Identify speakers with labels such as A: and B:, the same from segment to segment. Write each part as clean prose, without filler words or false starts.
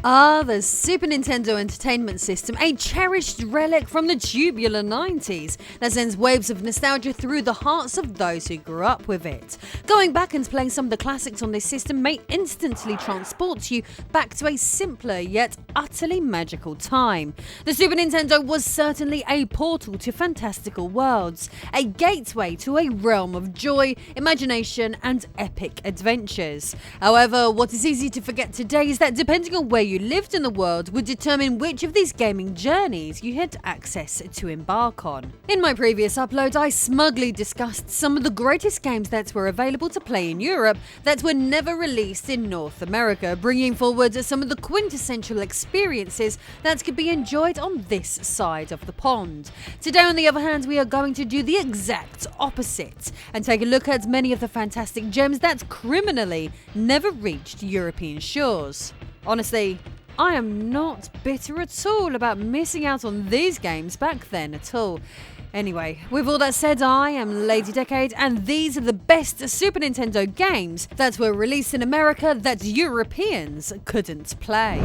A: Ah, the Super Nintendo Entertainment System, a cherished relic from the tubular 90s that sends waves of nostalgia through the hearts of those who grew up with it. Going back and playing some of the classics on this system may instantly transport you back to a simpler yet utterly magical time. The Super Nintendo was certainly a portal to fantastical worlds, a gateway to a realm of joy, imagination and epic adventures. However, what is easy to forget today is that depending on where you lived in the world would determine which of these gaming journeys you had access to embark on. In my previous upload, I smugly discussed some of the greatest games that were available to play in Europe that were never released in North America, bringing forward some of the quintessential experiences that could be enjoyed on this side of the pond. Today, on the other hand, we are going to do the exact opposite and take a look at many of the fantastic gems that criminally never reached European shores. Honestly, I am not bitter at all about missing out on these games back then at all. Anyway, with all that said, I am Lady Decade, and these are the best Super Nintendo games that were released in America that Europeans couldn't play.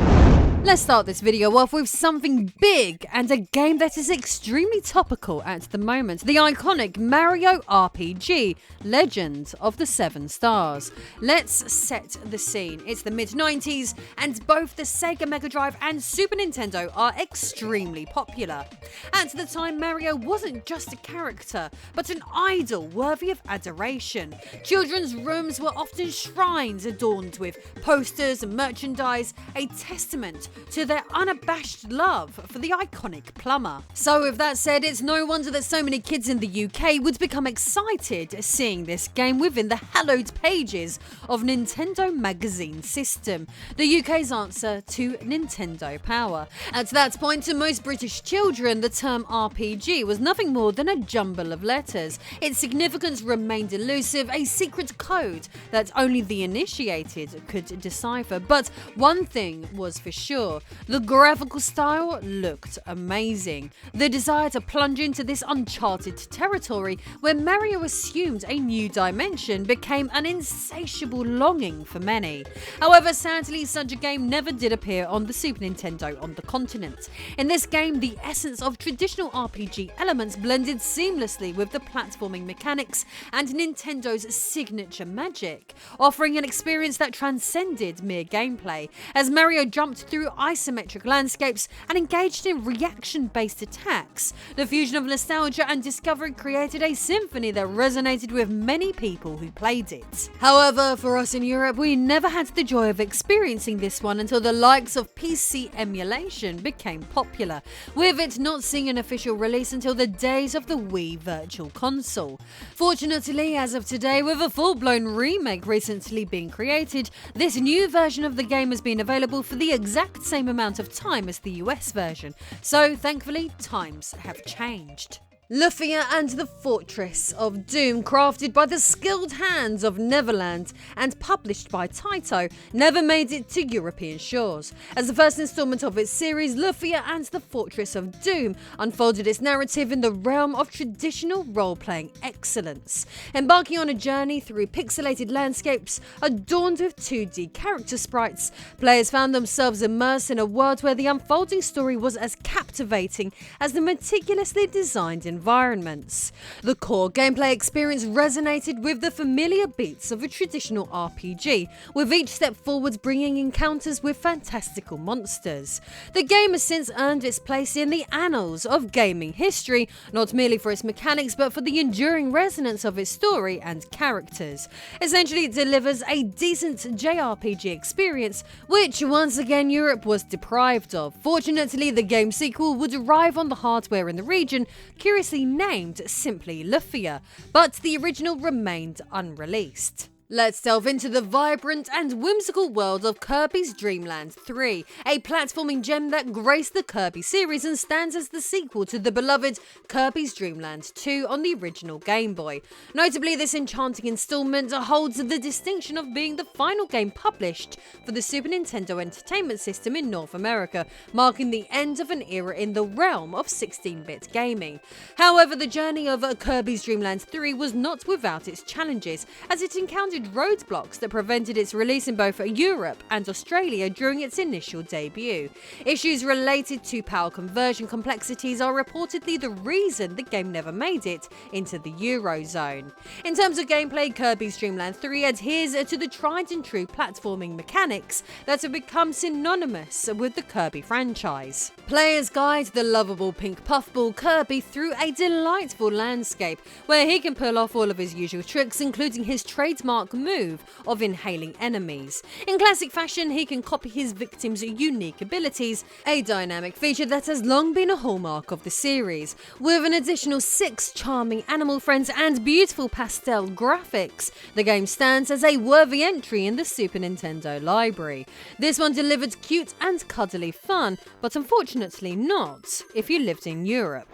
A: Let's start this video off with something big and a game that is extremely topical at the moment, the iconic Mario RPG, Legend of the Seven Stars. Let's set the scene. It's the mid-90s and both the Sega Mega Drive and Super Nintendo are extremely popular. At the time, Mario wasn't just a character, but an idol worthy of adoration. Children's rooms were often shrines adorned with posters and merchandise, a testament to their unabashed love for the iconic plumber. So with that said, it's no wonder that so many kids in the UK would become excited seeing this game within the hallowed pages of Nintendo Magazine System, the UK's answer to Nintendo Power. At that point, to most British children, the term RPG was nothing more than a jumble of letters. Its significance remained elusive, a secret code that only the initiated could decipher. But one thing was for sure. The graphical style looked amazing. The desire to plunge into this uncharted territory where Mario assumed a new dimension became an insatiable longing for many. However, sadly, such a game never did appear on the Super Nintendo on the continent. In this game, the essence of traditional RPG elements blended seamlessly with the platforming mechanics and Nintendo's signature magic, offering an experience that transcended mere gameplay. As Mario jumped through isometric landscapes and engaged in reaction-based attacks, the fusion of nostalgia and discovery created a symphony that resonated with many people who played it. However, for us in Europe, we never had the joy of experiencing this one until the likes of PC emulation became popular, with it not seeing an official release until the days of the Wii Virtual Console. Fortunately, as of today, with a full-blown remake recently being created, this new version of the game has been available for the exact same amount of time as the US version, so thankfully times have changed. Lufia and the Fortress of Doom, crafted by the skilled hands of Neverland and published by Taito, never made it to European shores. As the first installment of its series, Lufia and the Fortress of Doom unfolded its narrative in the realm of traditional role-playing excellence. Embarking on a journey through pixelated landscapes adorned with 2D character sprites, players found themselves immersed in a world where the unfolding story was as captivating as the meticulously designed environments. The core gameplay experience resonated with the familiar beats of a traditional RPG, with each step forward bringing encounters with fantastical monsters. The game has since earned its place in the annals of gaming history, not merely for its mechanics but for the enduring resonance of its story and characters. Essentially, it delivers a decent JRPG experience, which once again Europe was deprived of. Fortunately, the game sequel would arrive on the hardware in the region, curiously named simply Lufia, but the original remained unreleased. Let's delve into the vibrant and whimsical world of Kirbys Dreamland 3, a platforming gem that graced the Kirby series and stands as the sequel to the beloved Kirbys Dreamland 2 on the original Game Boy. Notably, this enchanting installment holds the distinction of being the final game published for the Super Nintendo Entertainment System in North America, marking the end of an era in the realm of 16-bit gaming. However, the journey of Kirbys Dreamland 3 was not without its challenges, as it encountered encountered roadblocks that prevented its release in both Europe and Australia during its initial debut. Issues related to power conversion complexities are reportedly the reason the game never made it into the Eurozone. In terms of gameplay, Kirbys Dreamland 3 adheres to the tried and true platforming mechanics that have become synonymous with the Kirby franchise. Players guide the lovable pink puffball Kirby through a delightful landscape where he can pull off all of his usual tricks, including his trademark move of inhaling enemies. In classic fashion, he can copy his victims' unique abilities, a dynamic feature that has long been a hallmark of the series. With an additional 6 charming animal friends and beautiful pastel graphics, the game stands as a worthy entry in the Super Nintendo library. This one delivered cute and cuddly fun, but unfortunately not if you lived in Europe.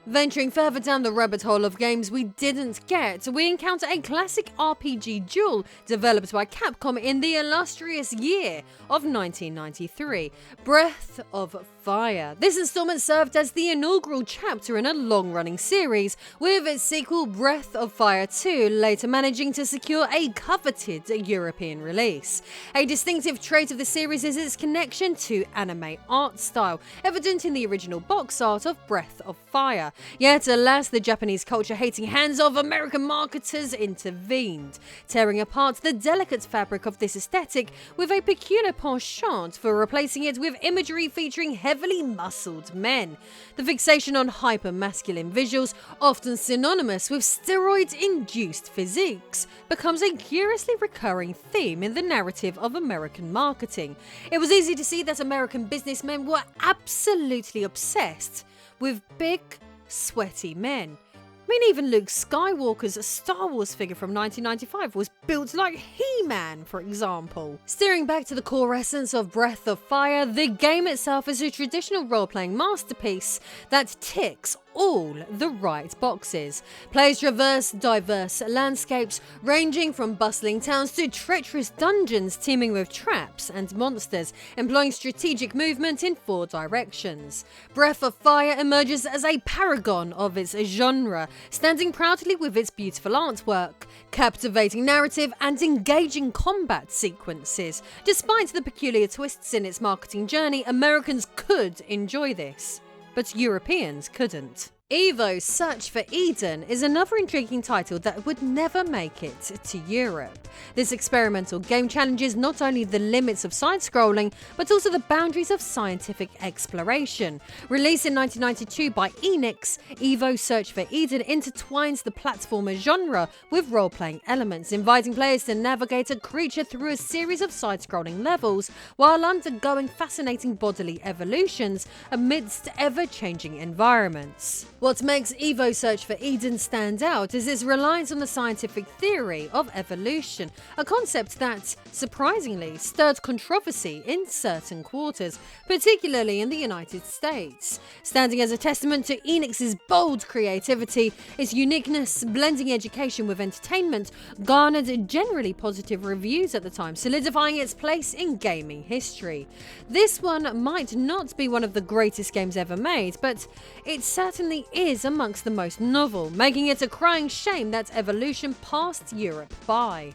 A: Venturing further down the rabbit hole of games we didn't get, we encounter a classic RPG duel developed by Capcom in the illustrious year of 1993, Breath of Fire. This installment served as the inaugural chapter in a long-running series, with its sequel Breath of Fire 2 later managing to secure a coveted European release. A distinctive trait of the series is its connection to anime art style, evident in the original box art of Breath of Fire. Yet, alas, the Japanese culture-hating hands of American marketers intervened, tearing apart the delicate fabric of this aesthetic with a peculiar penchant for replacing it with imagery featuring heavily muscled men. The fixation on hyper-masculine visuals, often synonymous with steroid-induced physiques, becomes a curiously recurring theme in the narrative of American marketing. It was easy to see that American businessmen were absolutely obsessed with big, sweaty men. I mean, even Luke Skywalker's Star Wars figure from 1995 was built like He-Man, for example. Steering back to the core essence of Breath of Fire, the game itself is a traditional role-playing masterpiece that ticks all the right boxes. Players traverse diverse landscapes, ranging from bustling towns to treacherous dungeons teeming with traps and monsters, employing strategic movement in 4 directions. Breath of Fire emerges as a paragon of its genre, standing proudly with its beautiful artwork, captivating narrative and engaging combat sequences. Despite the peculiar twists in its marketing journey, Americans could enjoy this, but Europeans couldn't. Evo Search for Eden is another intriguing title that would never make it to Europe. This experimental game challenges not only the limits of side-scrolling, but also the boundaries of scientific exploration. Released in 1992 by Enix, Evo Search for Eden intertwines the platformer genre with role-playing elements, inviting players to navigate a creature through a series of side-scrolling levels while undergoing fascinating bodily evolutions amidst ever-changing environments. What makes Evo Search for Eden stand out is its reliance on the scientific theory of evolution, a concept that, surprisingly, stirred controversy in certain quarters, particularly in the United States. Standing as a testament to Enix's bold creativity, its uniqueness, blending education with entertainment, garnered generally positive reviews at the time, solidifying its place in gaming history. This one might not be one of the greatest games ever made, but it certainly is amongst the most novel, making it a crying shame that evolution passed Europe by.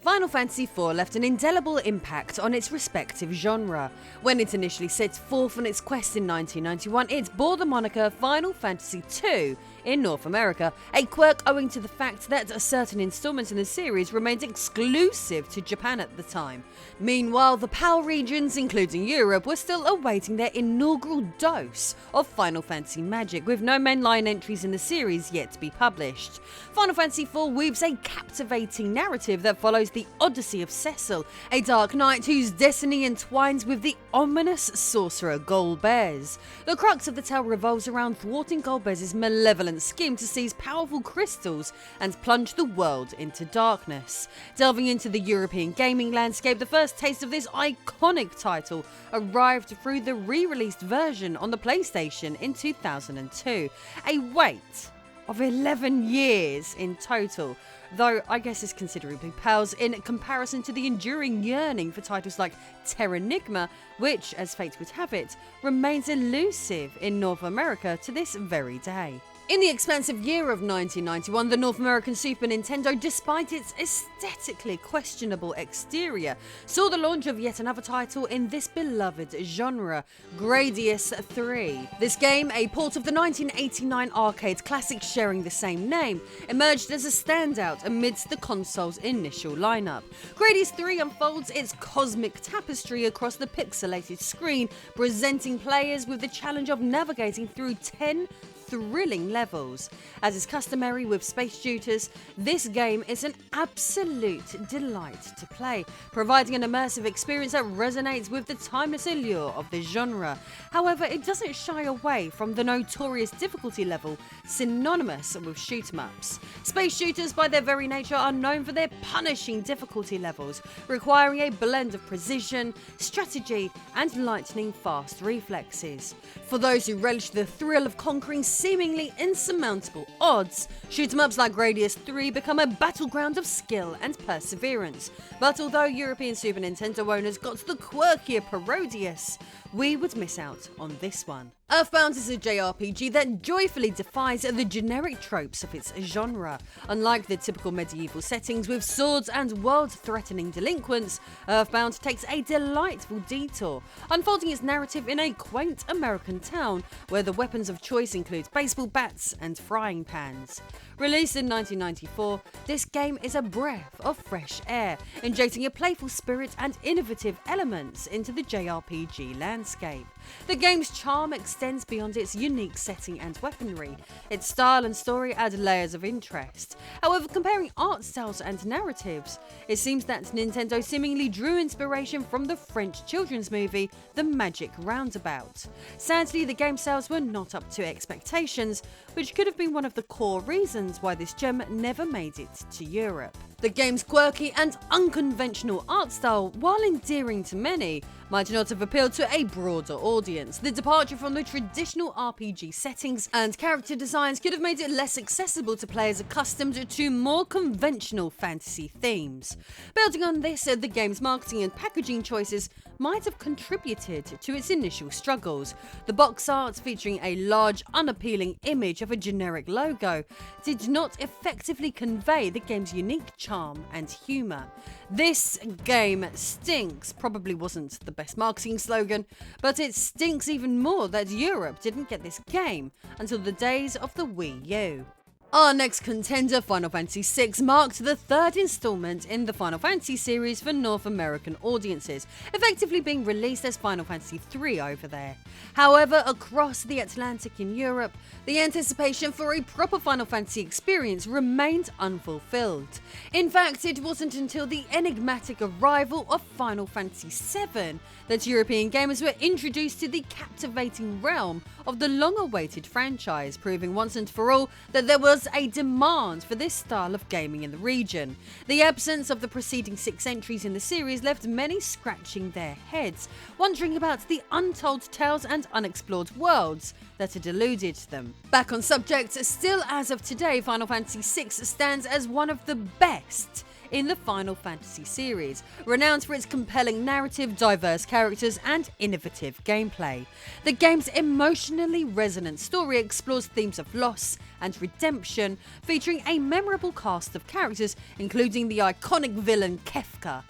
A: Final Fantasy IV left an indelible impact on its respective genre. When it initially set forth on its quest in 1991, it bore the moniker Final Fantasy II in North America, a quirk owing to the fact that certain installments in the series remained exclusive to Japan at the time. Meanwhile, the PAL regions, including Europe, were still awaiting their inaugural dose of Final Fantasy magic, with no mainline entries in the series yet to be published. Final Fantasy IV weaves a captivating narrative that follows the odyssey of Cecil, a dark knight whose destiny entwines with the ominous sorcerer Golbez. The crux of the tale revolves around thwarting Golbez's malevolent scheme to seize powerful crystals and plunge the world into darkness. Delving into the European gaming landscape, the first taste of this iconic title arrived through the re-released version on the PlayStation in 2002. A wait of 11 years in total, though I guess this considerably pales in comparison to the enduring yearning for titles like Terranigma, which, as fate would have it, remains elusive in North America to this very day. In the expansive year of 1991, the North American Super Nintendo, despite its aesthetically questionable exterior, saw the launch of yet another title in this beloved genre, Gradius III. This game, a port of the 1989 arcade classic sharing the same name, emerged as a standout amidst the console's initial lineup. Gradius III unfolds its cosmic tapestry across the pixelated screen, presenting players with the challenge of navigating through 10 thrilling levels. As is customary with space shooters, this game is an absolute delight to play, providing an immersive experience that resonates with the timeless allure of the genre. However, it doesn't shy away from the notorious difficulty level synonymous with shoot-em-ups. Space shooters, by their very nature, are known for their punishing difficulty levels, requiring a blend of precision, strategy, and lightning-fast reflexes. For those who relish the thrill of conquering seemingly insurmountable odds, shoot-em-ups like Gradius III become a battleground of skill and perseverance. But although European Super Nintendo owners got the quirkier Parodius, we would miss out on this one. Earthbound is a JRPG that joyfully defies the generic tropes of its genre. Unlike the typical medieval settings with swords and world-threatening delinquents, Earthbound takes a delightful detour, unfolding its narrative in a quaint American town where the weapons of choice include baseball bats and frying pans. Released in 1994, this game is a breath of fresh air, injecting a playful spirit and innovative elements into the JRPG landscape. The game's charm extends beyond its unique setting and weaponry. Its style and story add layers of interest. However, comparing art styles and narratives, it seems that Nintendo seemingly drew inspiration from the French children's movie The Magic Roundabout. Sadly, the game sales were not up to expectations, which could have been one of the core reasons why this gem never made it to Europe. The game's quirky and unconventional art style, while endearing to many, might not have appealed to a broader audience. The departure from the traditional RPG settings and character designs could have made it less accessible to players accustomed to more conventional fantasy themes. Building on this, the game's marketing and packaging choices might have contributed to its initial struggles. The box art, featuring a large, unappealing image of a generic logo, did not effectively convey the game's unique charm and humour. This game stinks probably wasn't the best marketing slogan, but it stinks even more that Europe didn't get this game until the days of the Wii U. Our next contender, Final Fantasy VI, marked the third installment in the Final Fantasy series for North American audiences, effectively being released as Final Fantasy III over there. However, across the Atlantic in Europe, the anticipation for a proper Final Fantasy experience remained unfulfilled. In fact, it wasn't until the enigmatic arrival of Final Fantasy VII that European gamers were introduced to the captivating realm of the long-awaited franchise, proving once and for all that there was a demand for this style of gaming in the region. The absence of the preceding 6 entries in the series left many scratching their heads, wondering about the untold tales and unexplored worlds that had eluded them. Back on subject, still as of today, Final Fantasy VI stands as one of the best in the Final Fantasy series, renowned for its compelling narrative, diverse characters, and innovative gameplay. The game's emotionally resonant story explores themes of loss and redemption, featuring a memorable cast of characters, including the iconic villain Kefka,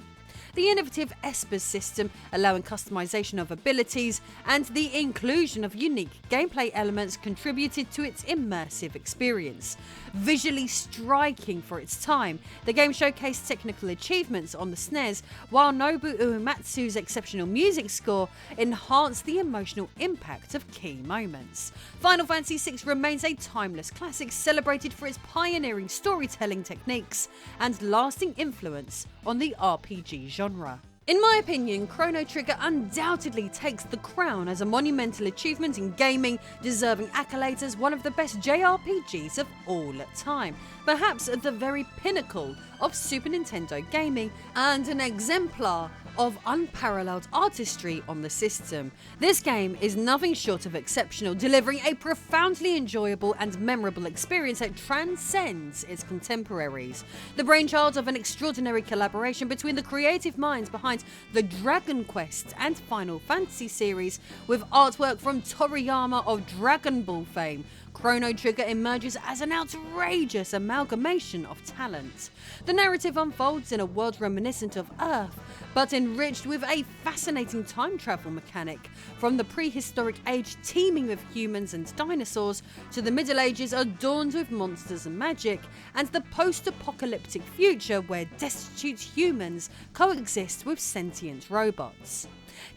A: the innovative Esper system allowing customization of abilities, and the inclusion of unique gameplay elements contributed to its immersive experience. Visually striking for its time, the game showcased technical achievements on the SNES, while Nobu Uematsu's exceptional music score enhanced the emotional impact of key moments. Final Fantasy VI remains a timeless classic, celebrated for its pioneering storytelling techniques and lasting influence on the RPG genre. In my opinion, Chrono Trigger undoubtedly takes the crown as a monumental achievement in gaming, deserving accolades as one of the best JRPGs of all time, perhaps at the very pinnacle of Super Nintendo gaming, and an exemplar of unparalleled artistry on the system. This game is nothing short of exceptional, delivering a profoundly enjoyable and memorable experience that transcends its contemporaries. The brainchild of an extraordinary collaboration between the creative minds behind the Dragon Quest and Final Fantasy series, with artwork from Toriyama of Dragon Ball fame, Chrono Trigger emerges as an outrageous amalgamation of talent. The narrative unfolds in a world reminiscent of Earth, but enriched with a fascinating time travel mechanic, from the prehistoric age teeming with humans and dinosaurs, to the Middle Ages adorned with monsters and magic, and the post-apocalyptic future where destitute humans coexist with sentient robots.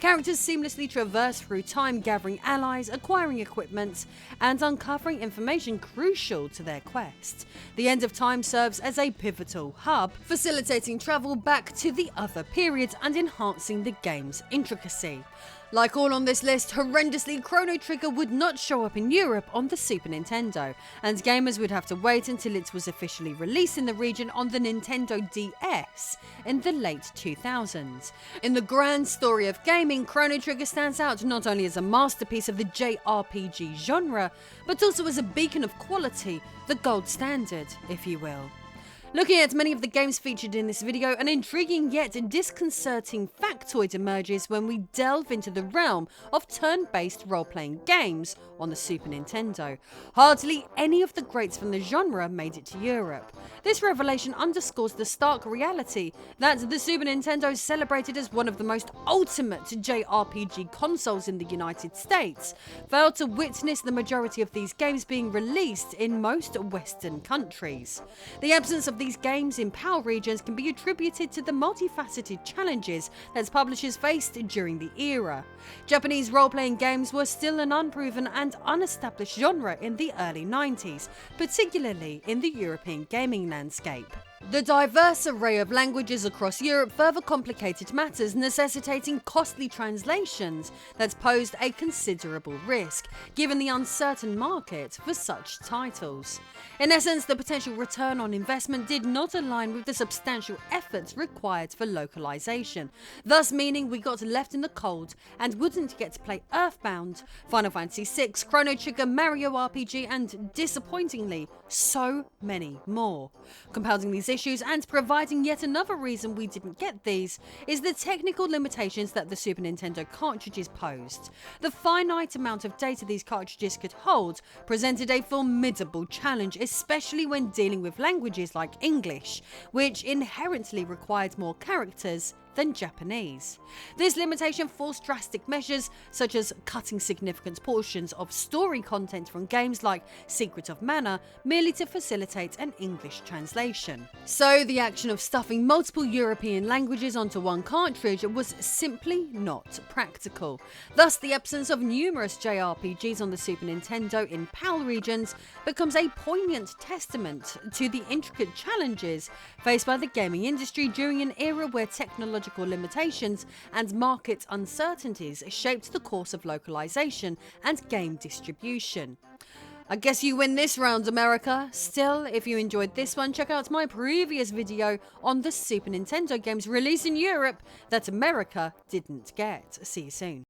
A: Characters seamlessly traverse through time, gathering allies, acquiring equipment, and uncovering information crucial to their quest. The End of Time serves as a pivotal hub, facilitating travel back to the other periods and enhancing the game's intricacy. Like all on this list, horrendously, Chrono Trigger would not show up in Europe on the Super Nintendo, and gamers would have to wait until it was officially released in the region on the Nintendo DS in the late 2000s. In the grand story of gaming, Chrono Trigger stands out not only as a masterpiece of the JRPG genre, but also as a beacon of quality, the gold standard, if you will. Looking at many of the games featured in this video, an intriguing yet disconcerting factoid emerges when we delve into the realm of turn-based role-playing games on the Super Nintendo. Hardly any of the greats from the genre made it to Europe. This revelation underscores the stark reality that the Super Nintendo, celebrated as one of the most ultimate JRPG consoles in the United States, failed to witness the majority of these games being released in most Western countries. The absence of these games in PAL regions can be attributed to the multifaceted challenges that publishers faced during the era. Japanese role-playing games were still an unproven and unestablished genre in the early 90s, particularly in the European gaming landscape. The diverse array of languages across Europe further complicated matters, necessitating costly translations that posed a considerable risk, given the uncertain market for such titles. In essence, the potential return on investment did not align with the substantial efforts required for localization, thus meaning we got left in the cold and wouldn't get to play Earthbound, Final Fantasy VI, Chrono Trigger, Mario RPG, and, disappointingly, so many more. Compounding these issues and providing yet another reason we didn't get these is the technical limitations that the Super Nintendo cartridges posed. The finite amount of data these cartridges could hold presented a formidable challenge, especially when dealing with languages like English, which inherently required more characters than Japanese. This limitation forced drastic measures, such as cutting significant portions of story content from games like Secret of Mana, merely to facilitate an English translation. So the action of stuffing multiple European languages onto one cartridge was simply not practical. Thus, the absence of numerous JRPGs on the Super Nintendo in PAL regions becomes a poignant testament to the intricate challenges faced by the gaming industry during an era where technological limitations and market uncertainties shaped the course of localization and game distribution. I guess you win this round, America. Still, if you enjoyed this one, check out my previous video on the Super Nintendo games released in Europe that America didn't get. See you soon.